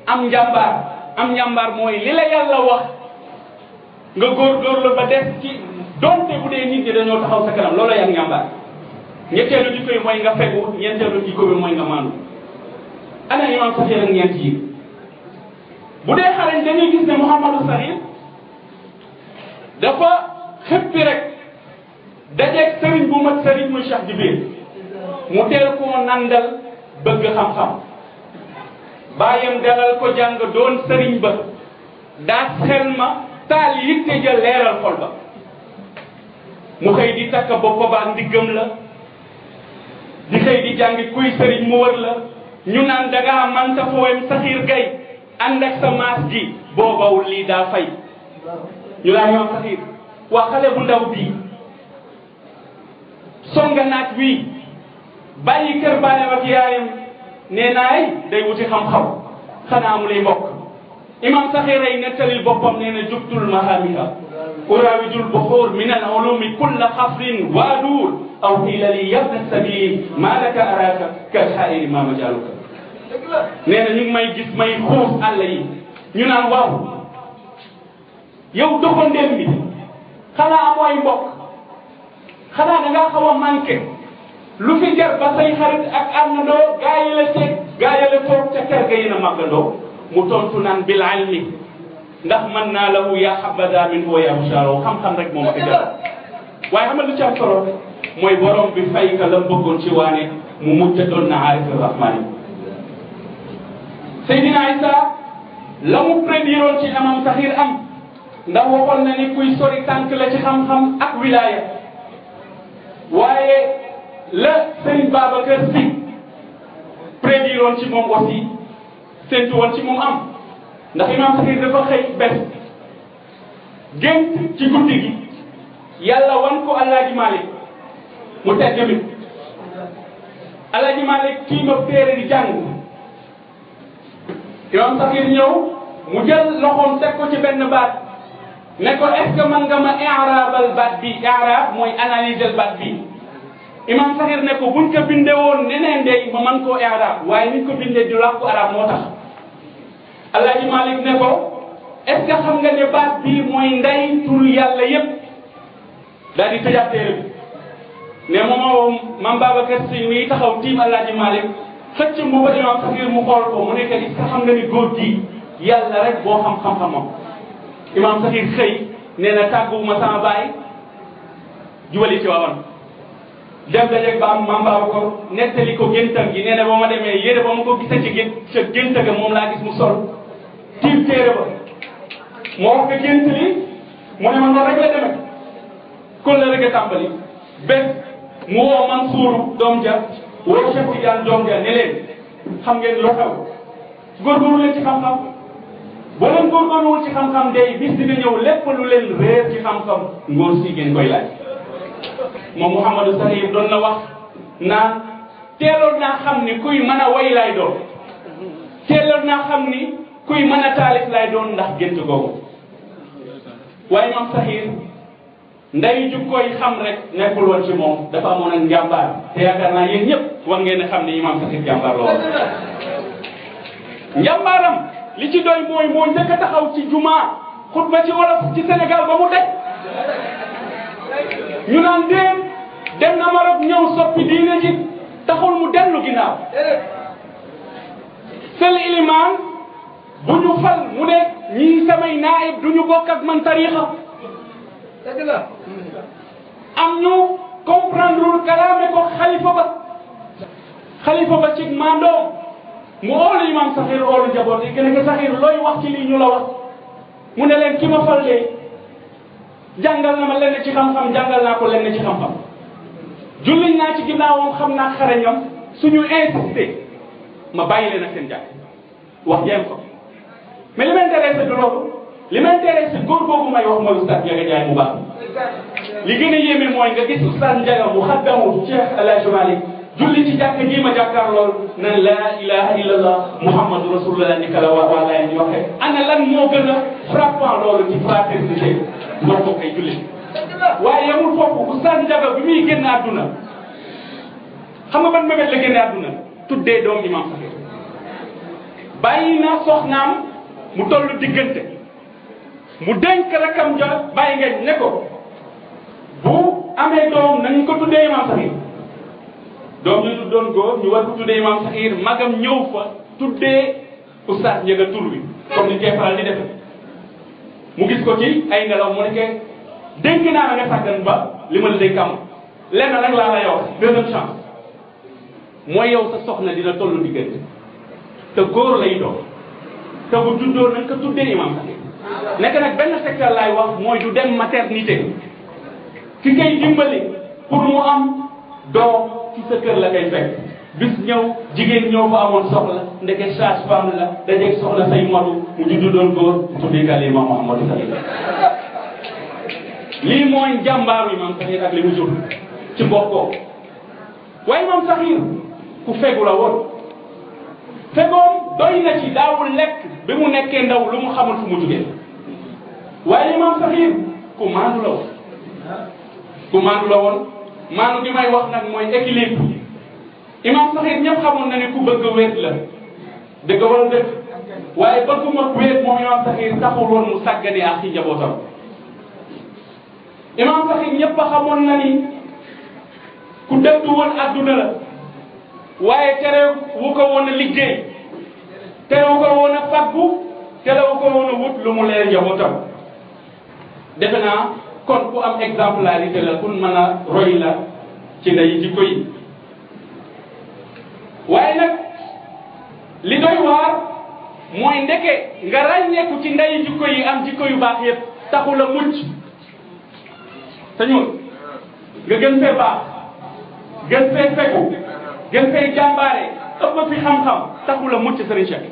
am njàmbaar mooy li la yàlla wax nga góorgóorlu ba def ci donte bu dee nit ñi dañoo taxaw sa kanam loolay ak njàmbaar ñetteelu jikko yi mooy nga fegu ñeenteelu jikko bi mooy nga maandu ana imam Sakhir ak ñeent yi bu dee xarañ dañuy gis ne Mouhamadou Sakhir dafa xëppi rek dajeeg sëriñ bu mat sëriñ muy Cheikh Jibril mu teel koo nandal bëgg xam-xam bàyyam dalal ko jàng doon sëriñ ba daa xel ma taal yitte ja leeral xol ba mu xëy di takk bopp ba ndiggam la di xëy di jàngi kuy sëriñ mu wër la ñu naan dangaa manta fooyam Sakhir Gaye ànd ak sa maas ji boobawul lii daa fay ñu laa ñoom Sakhir waa xale bu ndaw bii songa naaj wii bàyyi kër baayam ak yaayam nee naay day wuti xam-xam xanaa mu lay mbokk imam Saxiir ay nettalil boppam nee na jubtul mahamiha urawijul buxuur min al ulumi kulla xafrin waaduur aw xiila li yabna sabili maa laka araaka kal xaa'iri maa majaaluka nee na ñu ngi may gis may xuus àll yi ñu naan waaw yow doxandéem bi xanaa amooy mbokk xanaa da ngaa xaw a manqué lu fi jar ba say xarit ak àndandoo gaa yi la teg gaa yi la toog ca kër ga yéen a màggandoo mu tontu naan bil ilmi ndax mën naa lahu yaa habada min huwa yaa bushaaro xam-xam rek moom ak jar waaye xam nga lu ci am solo mooy borom bi fay ka la bëggoon ci waane mu mujj doon na aarif rahmaani Seydina Isa la mu prédiroon ci imam Saxiir am ndax waxoon na ni kuy sori tànk la ci xam-xam ak wilaya waaye la Sëriñ Babacar Si prédiroon ci moom aussi séntu woon ci moom am ndax imam Saxiir dafa xëy bés gént ci guddi gi yàlla wan ko Alaaji Malik mu tedd mi Alaaji Malik kii ma téere di jàng imam Saxiir ñëw mu jël loxoom teg ko ci benn baat ne ko est-ce que mën nga ma i'raabal baat bi i'raab mooy analyser baat bi imam Saxiir ne ko buñ ko bindee woon neneen de ma mën koo i'raab waaye niñ ko bindee du làkku arab moo tax Alaaji Malik ne ko est-ce que xam nga ne baat bii mooy nday turu yàlla yépp daal di tëjaat téere bi ne moom Mame Babacar Sy mi taxaw tiim Alaaji Malik xëcc mu ba imam Saxiir mu xool ko mu nekk est-ce que xam nga ni góor gi yàlla rek boo xam-xam-xamam imam Saxiir xëy nee na tàgguwuma sama baay jubali ci waawan dem dajeeg ba am Mame Babacar nettali ko géntam gi nee na ba ma demee yére ba ma ko gisee ci gént ga moom laa gis mu sol tiim téere ba moo wax ko gént li mu ne ma noonu rek la demee kon la rek a tàmbali bés mu woo Mansuuru doom ja woo Cheikh Tidiane doom ja ne leen xam ngeen loo xew góorgóorlu leen ci xam-xam boo leen góorgóorluwul ci xam-xam day bis dina ñëw lépp lu leen réer ci xam-xam ngóor si ngeen koy laaj moom Mouhamadou Saxiir doon na wax naan teeloon naa xam ni kuy mën a way lay doon teeloon naa xam ni kuy mën a taalif lay doon ndax gént googu waaye Imam Saxiir nday ju koy xam rek nekkul woon ci moom dafa amoon ak njàmbaar te yaakaar naa yéen ñëpp war ngeen a xam ni Imam Saxiir jàmbaar la woon njàmbaaram li ci doy mooy moo njëkk a taxaw ci jumaa xutba ci wolof ci Sénégal ba mu daj ñu naan déen dem na Maroc ñëw soppi diine ji taxul mu dellu ginnaaw sel ilimaan bu ñu fal mu ne ñii samay naayib du ñu bokk ak man tariixa dëgg la am ñu comprendre kalaame ko xalifa ba ci mandoo mu oolu Imam Saxiir oolu njaboot yi gën a Saxiir looy wax ci lii ñu la wax mu ne leen ki ma fal de jàngal na ma lenn ci xam-xam jàngal naa ko lenn ci xam-xam julliñ naa ci ginnaawam xam naa xarañam suñu insisté ma bàyyi leen ak seen jàng wax jéem ko mais li ma intéressé du loolu li ma intéressé góor googu may wax mooy Oustaz Ndiaga Ndiaye mu baax li gën a yéeme mooy nga gis Oustaz Ndiaga mu xaddamu Cheikh El Hadj Malick julli ci jàkk ji ma jàkkaar lool nan laa ilaha illallah muhammadu rasulullah ni kala waa laay ñu waxee ana lan moo gën a frappant loolu ci fraternité moo ko koy julli waaye yamul foofu Oustaz Ndiaga bi muy génn àdduna xam nga ban mébét la génne àdduna tuddee doom Imam Saxiir bàyyi na soxnaam mu tollu diggante mu dénk rakam ja bàyyi ngeen ne ko bu amee doom nañ ko tuddee Imam Saxiir doom ñu doon góor ñu war ko tuddee Imam Saxiir magam ñëw fa tuddee Oustaz Ndiaga tur bi comme ni koy faral di defe mu gis ko ci ay nelaw mu nekkee dénk naa la nga sàggan ba li ma la dénk am lenn nag laa lay wax deuxième chance mooy yow sa soxna dina tollu diggante te góor lay doon te bu juddoo nañ ko tuddee Imam Saxiir nekk nag benn secteur laay wax mooy du dem maternité ki koy dimbali pour mu am doom ci sa kër la koy fekk bis ñëw jigéen ñëw fa amoon soxla ndeke sage-femme la dajeeg soxla say motu mu juddu doon góor tuddee kàlla Imam Mouhamadou Saxiir lii mooy njàmbaaru Imam Saxiir ak li mu jur ci mbokkoo waaye Imam Saxiir ku fegu la woon fegoom doy na ci daawul lekk bi mu nekkee ndaw lu mu xamul fu mu jugee waaye imam Saxiir ku maandu la woon ku maandu la woon maandu gi may wax nag mooy équilibre imam Saxiir ñëpp xamoon na ne ku bëgg wéet la dëgg wala dëgg waaye bëgguma wéet moom imam Saxiir taxul woon mu sàggane ak ci njabootam imam Saxiir ñëpp a xamoon na ni ku dëddu woon adduna la waaye tere wu ko woon a liggéey tere wu ko woon a faggu tere wu ko woon a wut lu mu leer njabootam defe naa kon ku am exemplarité la kun mën a roy la ci nday jikko yi waaye nag li doy waar mooy ndeke nga ràññeeku ci nday jikko yi am jikko yu baax yëpp taxul a mucc te ñun nga gën fee baax gën fee fekku gën fee jàmbaare ëpp fi xam-xam taxul a mucc Serigne Cheikh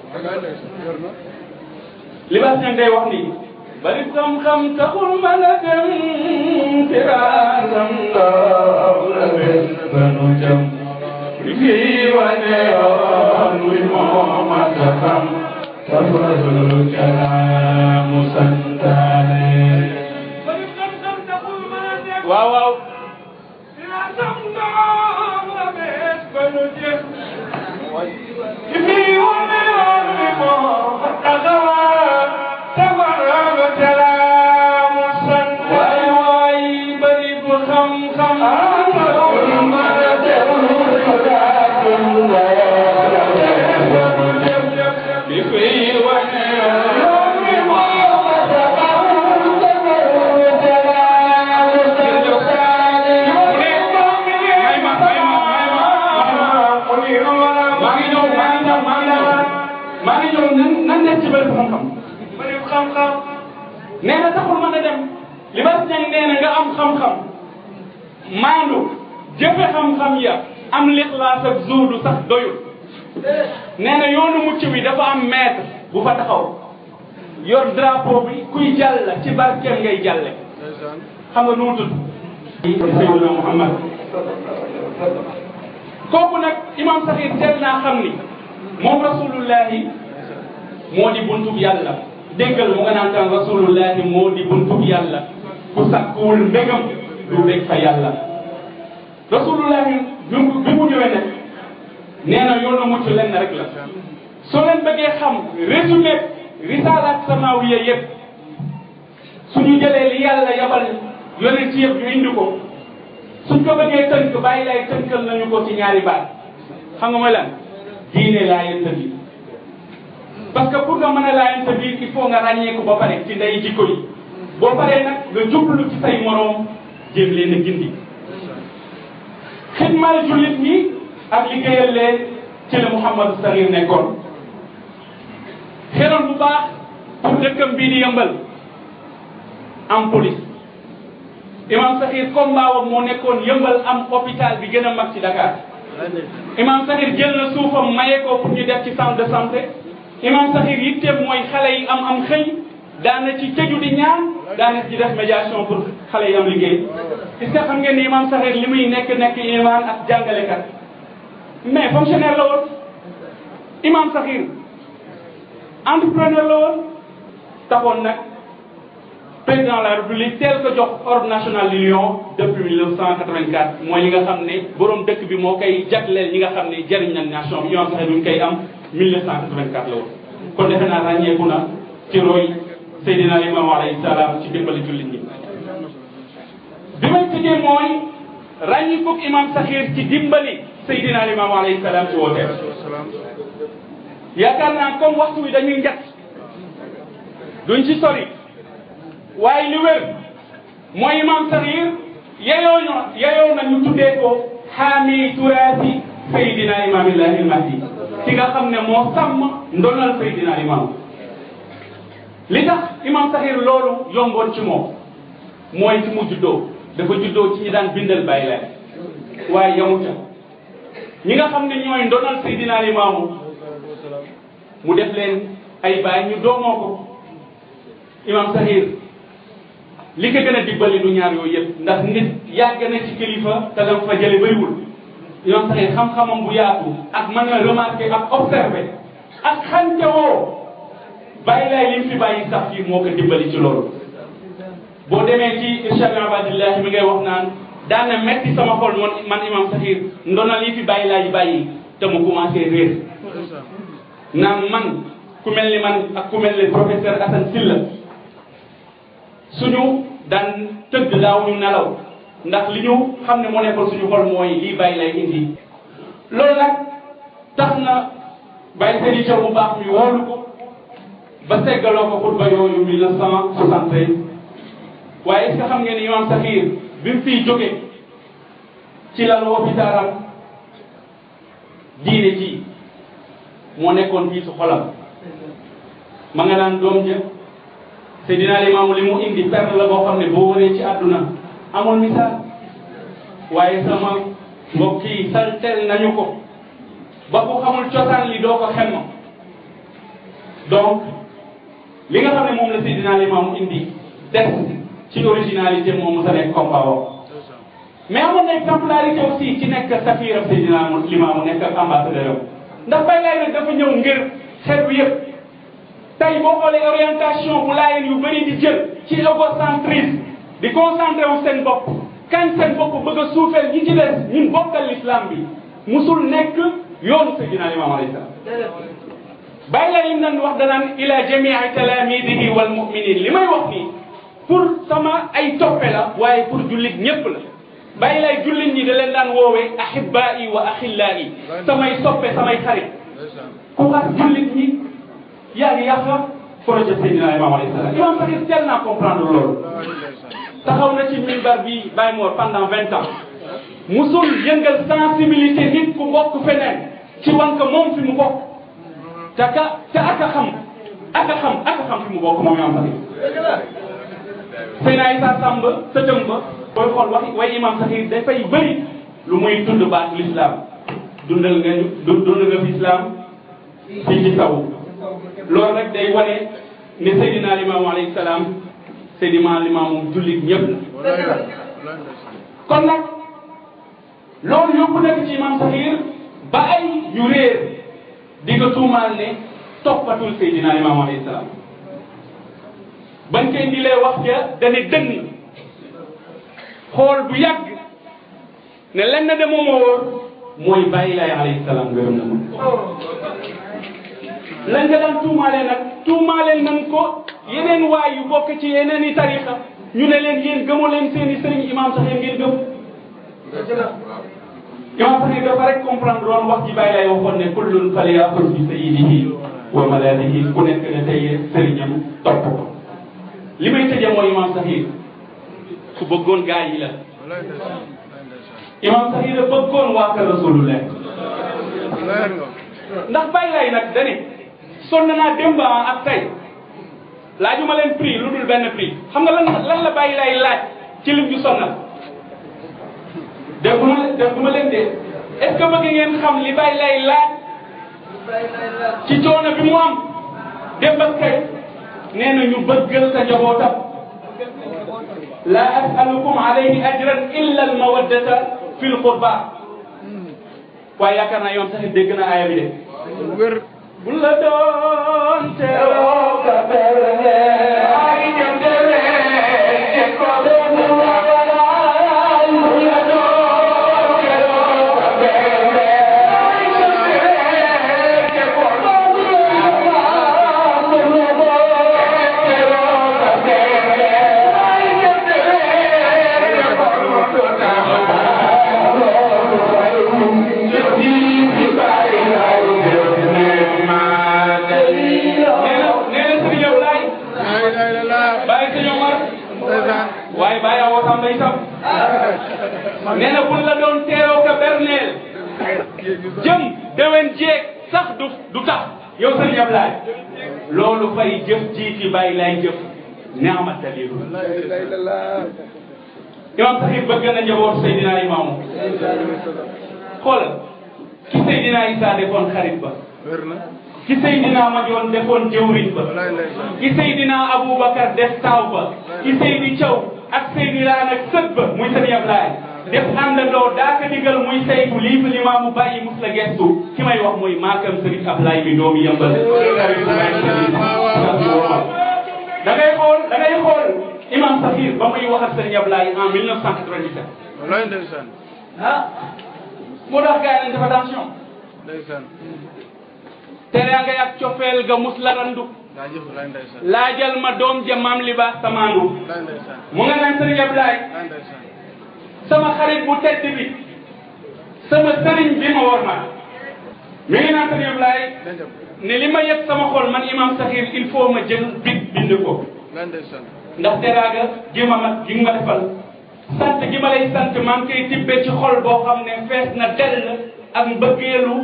libaas ñang day wax ni bari xam-xam taxul mën a dem tiraasam ndaw la bés ba nu jëm fii wane yoon wi moom ak xam tafarul kalaamu santaane waaw waaw tiraasam ndaw la bés ba nu jëm fii wane yoon wi moom ak xam nee na taxul mën a dem li ma si nee na nga am xam-xam maandu jëfe xam-xam ya am lixlaas ak zuudu sax doyul nee na yoonu mucc bi dafa am maître bu fa taxaw yor drapeau bi kuy jàll ci barkeem ngay jàlle xam nga nu mu tudd Seydina Muhammad kooku nag imam Saxiir teel naa xam ni moom rasulullahi moo di buntub yàlla déggal mu nga naan kan rasulullahi moo di buntub yàlla ku sakkuwul mbégam du bég fa yàlla rasulullahi bi mu ñëwee nag nee na yoonu mucc lenn rek la soo leen bëggee xam résumé risalaat samawiya yëpp suñu jëlee li yàlla yabal yonent ci yëpp ñu indi ko suñ ko bëggee tënk bàyyi lay tënkal nañu ko ci ñaari baat xam nga mooy lan diine laayante bi parce que pour nga mën a laayante bi il faut nga ràññeeku ba pare ci ndey jikko yi boo paree nag nga jublu ci say moroom jéem leen a gindi xidmal jullit ñi ak liggéeyal leen ci la Mouhamadou Saxiir nekkoon xeroon bu baax pour dëkkam bii di Yëmbal am police imam Saxiir combat wam moo nekkoon Yëmbal am hôpital bi gën a mag ci Dakar imam Saxiir jël na suufam maye ko pour ñu def ci centre de santé imam Saxiir yitteem mooy xale yi am xëy daana ci tëju di ñaan daana ci def médiation pour xale yi am liggéey est-ce que xam ngeen ni imam Saxiir li muy nekk iman ak jàngalekat mais fonctionnaire la woon imam Saxiir entrepreneur la woon taxoon nag président de la République teel ko jox ordre national du Lion depuis 1984 mooy li nga xam ne borom dëkk bi moo koy jagleel ñi nga xam ne jëriñ na nation bi imam Saxiir ñu ngi koy am 1984 la woon kon defe naa ràññeeku na ci roy Seydina Limaamu alayhi salaam ci dimbali jullit ñi bi may tëjee mooy ràññi fukk imam Saxiir ci dimbali Seydina Limaamu alayhi salaam ci wooteem yaakaar naa comme waxtu wi dañuy njëkk duñ ci sori waaye li wér mooy imam Saxiir yeyoo na ñu tuddee ko xaami turaasi Seydina Imaamillahi al-Mahdi ki nga xam ne moo sàmm ndonal Seydina Imaam li tax imam Saxiir loolu yomboon ci moom mooy ci mu juddoo dafa juddoo ci ñi daan bindal bàyyi leen waaye yamu ca ñi nga xam ne ñooy ndonal Seydina Limaamu mu def leen ay baay ñu doomoo ko imam Saxiir li ko gën a dimbali du ñaar yooyu yëpp ndax nit yàgg na ci kilifa te dam fa jële bëriwul imam Saxiir xam-xamam bu yaatu ak mën a remarquer ak observer ak xancawoo bàyyi laay lim fi bàyyi sax fii moo ko dimbali ci loolu. boo demee ci irshad abadillahi mi ngay wax naan daan na metti sama xol man imam Saxiir ndonal yi fi bàyyi laay bàyyi te mu commencé réer naan man ku mel ni man ak ku mel ni professeur Assane Sylla suñu daan tëdd daawuñu nelaw ndax li ñu xam ne moo nekkoon suñu xol mooy lii bàyyi lay indi. loolu nag tax na bàyyi seen i bu baax mi woolu ko ba seggaloo ko xutba yooyu 1973 waaye est-ce que xam ngeen ni imam Saxiir bi mu fiy jóge ci lalu hôpitalam diine ji moo nekkoon fii su xolam ma nga naan doom ja Seydina Limaamu li mu indi perte la boo xam ne boo wëree ci àdduna amul misaal waaye sama mbokk yi saltel nañu ko ba ku xamul cosaan li doo ko xemma donc li nga xam ne moom la Seydina Limaamu indi des ci originalité moom mu sa nekk combat woo mais amoon na exemplarité aussi ci nekk safiir ab Seydina Limaamu nekk ak ambassadeur am ndax Baye Laye nag dafa ñëw ngir xeet bi yëpp tey boo xoolee orientation bu laayeen yu bëri di jël ci égocentrisme di concentré wu seen bopp kañ seen bopp bëgg a suufeel ñi ci des ñun bokkal l'islam bi musul nekk yoonu Seydina Limaamu alayhi salaam. Baye Laye lim nan wax danaan ila jamii talamidihi wal muminin li may wax nii pour sama ay toppe la waaye pour jullit ñépp la. Baye Laye jullit ñi da leen daan woowee ahibaa'i wa axillaa'i samay soppe samay xarit ku xas jullit ñi yaa ngi yàq projet Seydina Limaamu alayhi salaam. Imam Saxiir teel naa comprendre loolu taxaw na ci minbar bi Baye Mor pendant 20 ans musul yëngal sensibilité nit ku bokk feneen ci wan ko moom fi mu bokk te aka xam fi mu bokk moom Imam Saxiir. Seydina Issa Samb sëtëm ba booy xool way Imam Saxiir dafay bëri lu muy tudd baatu l'islam dund nga fi islam fii ci sawu loolu rek day wane ne Seydina Limaamu alayhi salaam Seydina Limaamu jullit ñëpp la. kon nag loolu yóbbu nekk ci Imam Saxiir ba ay ñu réer di nga tuumaal ne toppatul Seydina Limaamu alayhi salaam bañ koy indilee wax ja dane dënn xool bu yàgg ne lenn de moom moo wóor mooy Baye Laye alayhi salaam gërëm na ma. lañ nga daan tuumaalee nag tuumaalee nañ ko yeneen waay yu bokk ci yeneen i tariqa ñu ne leen yéen gëmoo leen seen i sëriñ Imam Saxiir ngeen gëm. Imam Saxiir dafa rek comprendre woon wax ji Baye Laye waxoon ne kullun falyaxuz bi sayyidihi wa malaadihi ku nekk ne tey sëriñam topp ko. li may tëjee mooy Imam Saxiir ku bëggoon gaa yi la. Imam Saxiir a bëggoon waa kër Rasulullah ndax Baye Laye nag dane sonn naa démb ak tey laajuma leen prix lu dul benn prix xam nga lan la Baye Laye laaj ci lim ju sonnal dégguma leen de est-ce que bëgg ngeen xam li Baye Laye laaj ci coono bi mu am démb ak tey nee na ñu bëggal sa njabootam la as'alukum alayhi ajran illa al mawaddata fi l qurba waaye yaakaar naa yoon sax dégg na aaya bi de wér bu la doon teewoo ka berne ay jëndere ko waaye bàyyi awoo tam day sam nee na buñ la doon teeroo ka berneel jëm déwén jeeg sax du tax yow sëriñ Ablaay loolu fay jëf ji fi Baye Laye jëf neama dalilu Imam Saxiir bëgg na njaboot Seydina Limaamu xoolal ki Seydina Issa defoon xarit ba ki Seydina Majoon defoon jëwriñ ba ki Seydina Aboubacar def taaw ba ki Seydi Thiaw ak Seydi Laan ak sët ba muy sëriñ Ablaay def àndandoo daa ko digal muy saytu lii fi limaamu bàyyi mus la gestu ki may wax mooy maakam Serigne Ablaye mi doomi yëmbal da ngay xool imam Sakhir ba muy wax ak Serigne Ablaye en 1997 wallaay ndeysaan moo tax gars yi nañ def attention ndeysaan teraanga ak cofeel ga mus la randu jaajëf wallaay ndeysaan laajal ma doom ja maam libaas samaandu wallaay ndeysaan mu nga naan Serigne Ablaye wallaay ndeysaan sama xarit bu tedd bi sama sëriñ bi ma war ma mi ngi naan Serigne Ablaye ne li ma yëg sama xol man imam Sakhir il faut ma jël bit bind ko wallaay ndeysaan ndax teraanga gi ma gi nga ma defal sant gi ma lay sant maa ngi koy tibbee ci xol boo xam ne fees na dell ak mbëggeelu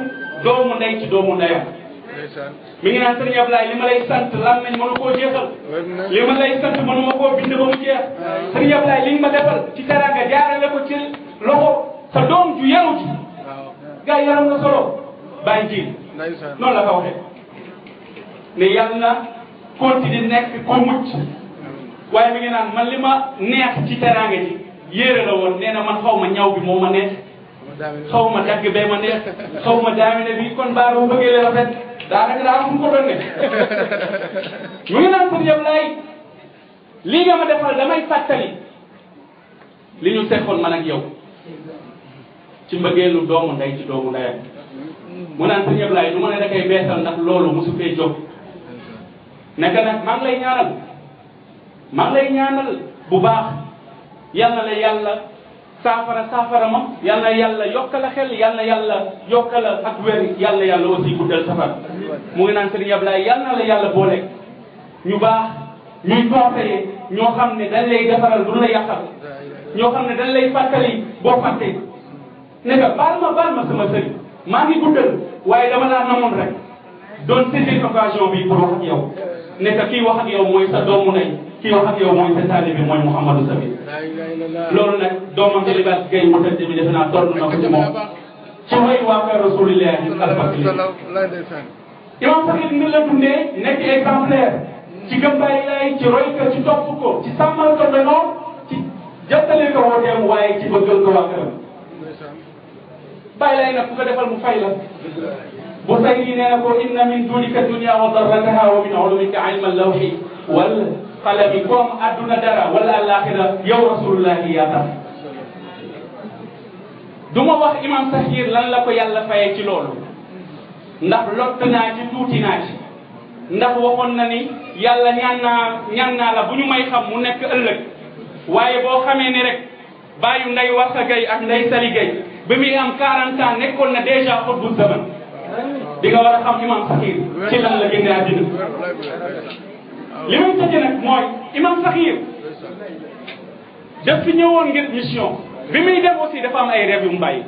doomu ndey ci doomu ndeyam ndeysaan mi ngi naan Serigne Ablaye li ma lay sant làmmiñ mënu koo jeexal li ma lay sant mënu ma koo bind ba mu jeex Serigne Ablaye li nga ma defal ci teraanga jaarale ko ci loxo sa doom ju yaru ji gars yaram na solo bàyyi ji ndeysaan noonu la ko waxee ne yàlla na continuer nekk ko mucc waaye mi ngi naan man li ma neex ci teraanga ji yéere la woon nee na man xaw ma ñaw bi moo ma neex xaw ma dagg bee ma neex xaw ma daamine bi kon baa bu bëggee la rafet daanaka daa am fu mu ko doon ne mu ngi naan Serigne Ablaye lii nga ma defal damay fàttali li ñu seqoon man ak yow ci mbëggeelu doomu ndey ci doomu ndeyam mu naan Serigne Ablaye du ma ne da koy beesal ndax loolu mosu fee jóg nekk nag maa ngi lay ñaanal bu baax yal na la yàlla saafara ma yal na yàlla yokkala xel yal na yàlla yokkala ak wér yal na yàlla aussi guddal safar mu ngi naan Serigne Ablaye yal na la yàlla boole ñu baax ñuy conseiller ñoo xam ne dañ lay defaral du la yàqal ñoo xam ne dañ lay fàttali boo fàttee ne nga baal ma sama sëriñ maa ngi guddal waaye dama laa namoon rek doon saisir occasion bi pour wax ak yow ne que kii wax ak yow mooy sa doomu ndey kii wax ak yow mooy sa taalibe mooy Mouhamadou Sabi loolu nag doomam di libaas gay mu tëdd bi defe naa toll na ko ci moom ci way waa kër Rasulillahi alfakli imam Sakhir ni la dundee nekk exemplaire ci gëm bàyyi lay ci roy ko ci topp ko ci sàmmal ko benoo ci jàppale ko wooteem waaye ci bëggal ko waa këram bàyyi lay nag ku ko defal mu fay la bu say yi nee na ko inna min dunika dunya wa darrataha wa min ulumika ilma lawhi wal qalami koom adduna dara wala alaxira yow rasulullahi yaa tax du ma wax imam Sakhir lan la ko yàlla fayee ci loolu ndax lott naa ci tuuti naa ci ndax waxoon na ni yàlla ñaan naa la bu ñu may xam mu nekk ëllëg waaye boo xamee ni rek bàyyu nday Warsa Gaye ak nday Sali Gaye ba muy am 40 ans nekkoon na déjà xutbu zaman di nga war a xam imam Sakhir ci lan la génne àddina li may tëjee nag mooy imam Sakhir daf fi ñëwoon ngir mission bi muy dem aussi dafa am ay rêve yu mu bàyyi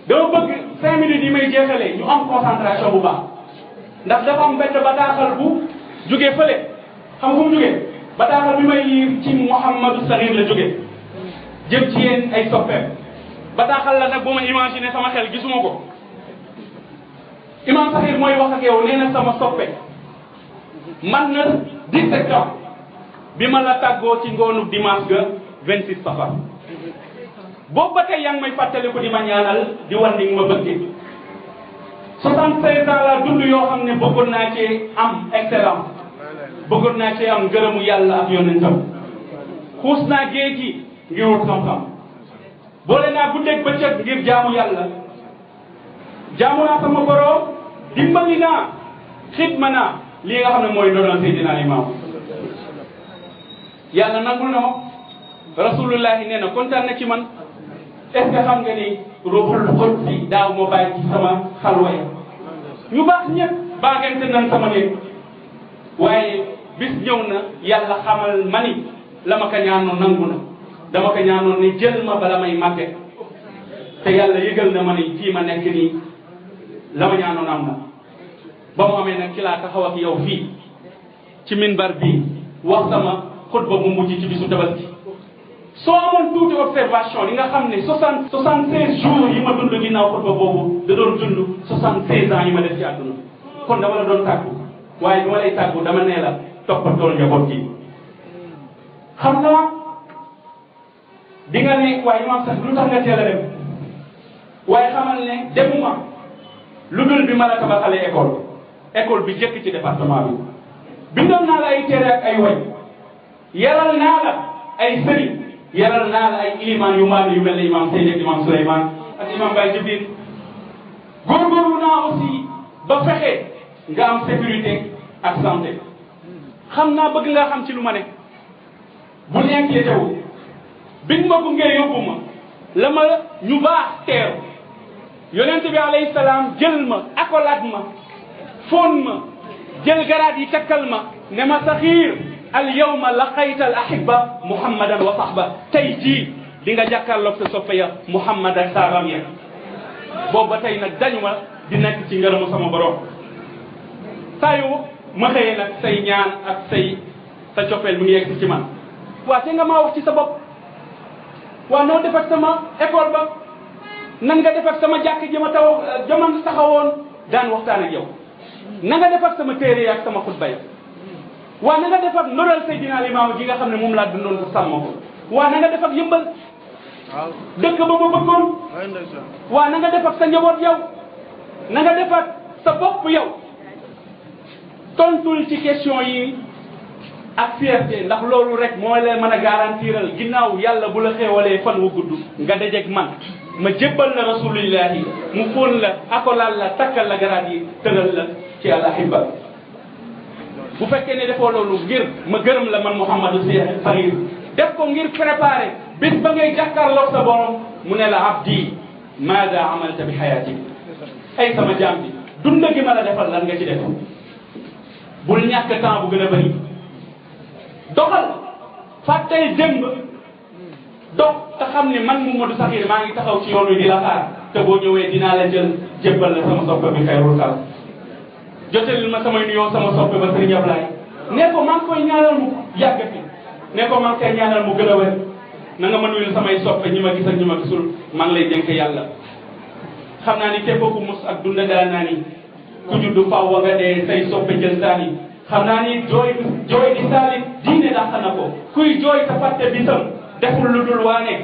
dama bëgg 5 minutes yi may jeexalee ñu am concentration bu baax ndax dafa am benn bataaxal bu jógee fële xam fu mu jógee bataaxal bi may liir ci Mouhamadou Sakhir la jógee jëm ci yéen ay soppeem bataaxal la nag bu ma imaginer sama xel gisuma ko imam Sakhir mooy wax ak yow nee na sama soppe man na 17 ans bi ma la tàggoo ci ngoonu dimanche ga 26 safar boobu ba tey yaa ngi may fàttali ko di ma ñaanal di wan ni ma bëggee 76 ans la dund yoo xam ne bëggoon naa cee am excellence bëggoon naa cee am ngërëmu yàlla ak yonentam xuus naa géej gi ngir wut xam-xam boole naa guddeeg bëccëg ngir jaamu yàlla jaamu naa sama borom dimbali naa xidma naa lii nga xam ne mooy doonal Seydina Limaamu yàlla nangul na ma rasulullahi nee na kontaan na ci man est ce que xam nga ni ruuxul qudsi daaw ma bàyyi ci sama xalwa ya ñu baax ñëpp baagante nañ sama néeg waaye bis ñëw na yàlla xamal ma ni la ma ko ñaanoon nangu na dama ko ñaanoon ne jël ma bala may màgge te yàlla yëgal na ma ni fii ma nekk nii la ma ñaanoon am na ba mu amee nag ci laa taxaw ak yow fii ci minbar bii wax sama xutba bu mujj ci bisu tabaski soo amoon tuuti observation li nga xam ne 76 jours yi ma dund ginnaaw xutba boobu da doon dund 76 ans yi ma def ci àdduna kon dama la doon tàggu waaye bi ma lay tàggu dama nee la toppatool njaboot gi xam naa di nga ne waaye imam sax lu tax nga teel a dem waaye xamal ne demuma lu dul bi ma la tabaxalee école bi jëkk ci département bi bindoon naa la ay téere ak ay way yaral naa la ay sëriñ yaral naa la ay ilimaan yu maanu yu mel ne imam Seydi ak imam Souleymane ak imam Baye Jibril góorgóorlu naa aussi ba fexe nga am sécurité ak santé xam naa bëgg nga xam ci lu ma ne bu inquiété wu biñ ma gungee yóbbu ma la ma ñu baax teeru yonent bi alayhi salaam jël ma accolade ma foon ma jël garaat yi takkal ma ne ma Saxiir al yawma laqayta al ahibba muhammadan wa sahba tey jii di nga jàkkaarloog sa soppe ya muhammad ak saabam ya boobu ba tey nag dañu ma di nekk ci ngërëmu sama borom saa yu ma xëyee nag say ñaan ak sa coppeel mu ngi yegg ci man waa te nga maa wax ci sa bopp waa noo def ak sama école ba nan nga def ak sama jàkk ji ma jaman taxawoon daan waxtaan ak yow na nga def ak sama téere ak sama xutba ya waa na nga def ak ndoral Seydina Limaamu ji nga xam ne moom laa dundoon sa sàmm ko waa na nga def ak yëmbal dëkk ba ma bëggoon waa na nga def ak sa njaboot yow na nga def ak sa bopp yow tontul ci question yi ak fierté ndax loolu rek moo leen mën a garantiral ginnaaw yàlla bu la xeewalee fan wu gudd nga dajeeg man ma jébbal la rasulillahi mu fóon la akolal la takkal la garaat yi tëral la ci al ahibba bu fekkee ne defoo loolu ngir ma gërëm la man Mouhamadou Saxiir def ko ngir préparer bis ba ngay jàkkaarloog sa borom mu ne la abdi maada amalta bi xayaati ay sama jaam bi dund gi ma la defal lan nga ci def bul ñàkk temps bu gën a bëri doxal fàttay démb dox te xam ne man Mouhamadou Saxiir maa ngi taxaw ci yoon wi di la xaar te boo ñëwee dinaa la jël jébbal la sama soppe bi xayrul xalq jotelil ma samay nuyoo sama soppe ba Sëriñ Ablaye ne ko maa ngi koy ñaanal mu yàgg fi ne ko maa ngi koy ñaanal mu gën a wér na nga ma nuyul samay soppe ñi ma gis ak ñi ma gisul maa ngi lay dénk yàlla xam naa ni képp ku mus ak dunda daa naa ni ku juddu faw wa nga dee say soppe jël saani xam naa ni jooy di saalit diine dàq na ko kuy jooy te fàtte bisam deful lu dul waane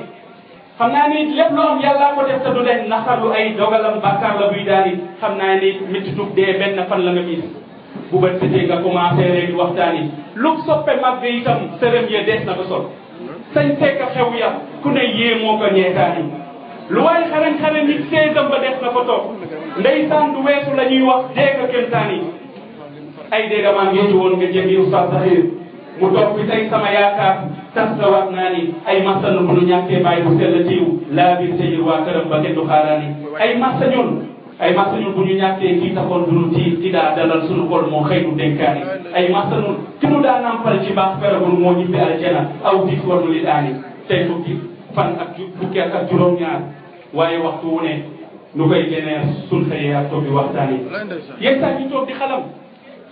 xam naa ni lépp lu am yàllaa ko def te du leen naqaru ay dogalam bàkkaar la buy daani xam naa ni méttitub dee benn fan la nga gis bu bët setee nga commencé rek di waxtaani lu soppe màgg itam sërëm ya dees na ko sol sañ seeka xew ya ku ne yée moo ko ñeetaani lu waay xarañ nit seesam ba def na ko toog ndeysaan du weesu la ñuy wax dee ko kémtaani ay dégg maa ngi woon nga jéggi Oustaz Saxiir mu toog fi tey sama yaakaar tas la wax naa ni ay masanu bu nu ñàkkee bàyyi bu sell tiiw laa biir tëjil waa këram ba kenn du xaaraani ay masañun bu ñu ñàkkee kii taxoon du nu ti daa dalal suñu xol moo xëy du dénkaani ay masanun ki nu daa nampal ci baax feragul moo ñibbi aljana aw dis war nu li daani tey fukki ak juróom-ñaar waaye waxtu wu ne nu koy génneer suñ xëyee ak toog di waxtaani yenn saa ñu toog di xalam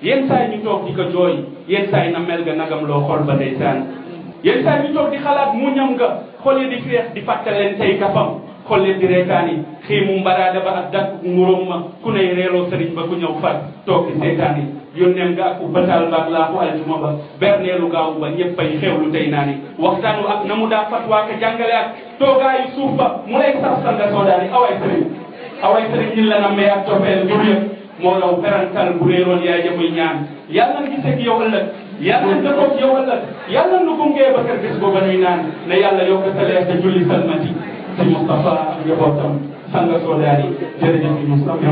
yenn saa ñu toog di ko jooy yenn saa na mel nga nagam loo xol ba ndeysaan yenn saa ñu toog di xalaat mu ñam nga xol yi di feex di fàttaleen tey kafam xol leen di reetaani xiimu mbaraada ba ak dakk nguróom ma ku ney reeloo sëriñ ba ku ñëw fat toog di seetaani yónneem nga ak bataal ba ak laafu aljuma ba berneelu gaawu ba ñëpp ay xewlu tey naa ni waxtaanu ak na mu daa fatwaa ka jàngale ak toogaayu suuf ba mu lay sax sanga soodaani away sëriñ ñi la nammee ak cofeel jur yëpp moo law perantal bu réeroon yaay ja muy ñaan yàlla na gisee ak yow ëllëg yàlla na dëkkoog yow ëllëg yàlla nu gungee ba kër bis booba nuy naan ne yàlla yokk sa leer te julli salmati si Moustapha ak njabootam sanga soodaani jërëjëf Moustapha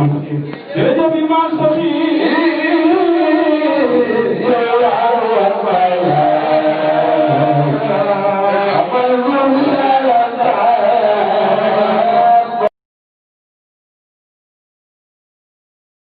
jërëjëf Imam Saxiir